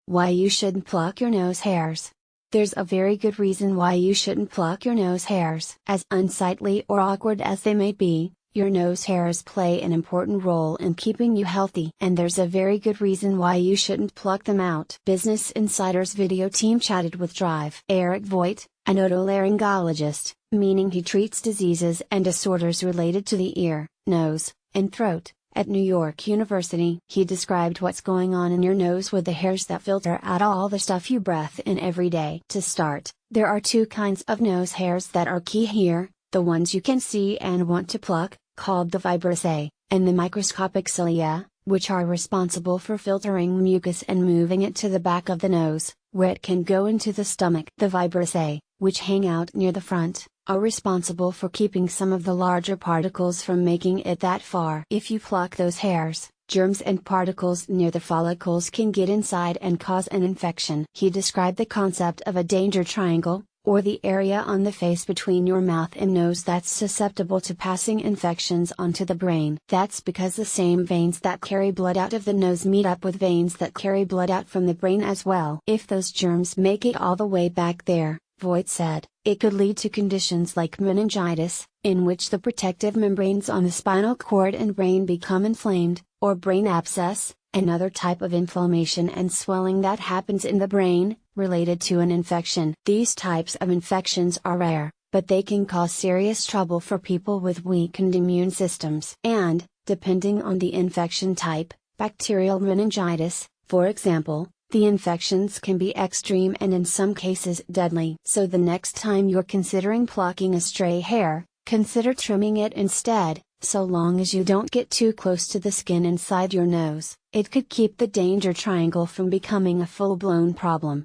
Why you shouldn't pluck your nose hairs. There's a very good reason why you shouldn't pluck your nose hairs. As unsightly or awkward as they may be, your nose hairs play an important role in keeping you healthy. And there's a very good reason why you shouldn't pluck them out. Business Insider's video team chatted with Drive Eric Voigt, an otolaryngologist, meaning he treats diseases and disorders related to the ear, nose, and throat, at New York University. He described what's going on in your nose with the hairs that filter out all the stuff you breathe in every day. To start, there are two kinds of nose hairs that are key here, the ones you can see and want to pluck, called the vibrissae, and the microscopic cilia, which are responsible for filtering mucus and moving it to the back of the nose, where it can go into the stomach. The vibrissae, which hang out near the front, are responsible for keeping some of the larger particles from making it that far. If you pluck those hairs, germs and particles near the follicles can get inside and cause an infection. He described the concept of a danger triangle, or the area on the face between your mouth and nose that's susceptible to passing infections onto the brain. That's because the same veins that carry blood out of the nose meet up with veins that carry blood out from the brain as well. If those germs make it all the way back there, Voigt said, it could lead to conditions like meningitis, in which the protective membranes on the spinal cord and brain become inflamed, or brain abscess, another type of inflammation and swelling that happens in the brain, related to an infection. These types of infections are rare, but they can cause serious trouble for people with weakened immune systems. And, depending on the infection type, bacterial meningitis, for example, the infections can be extreme and in some cases deadly. So the next time you're considering plucking a stray hair, consider trimming it instead, so long as you don't get too close to the skin inside your nose. It could keep the danger triangle from becoming a full-blown problem.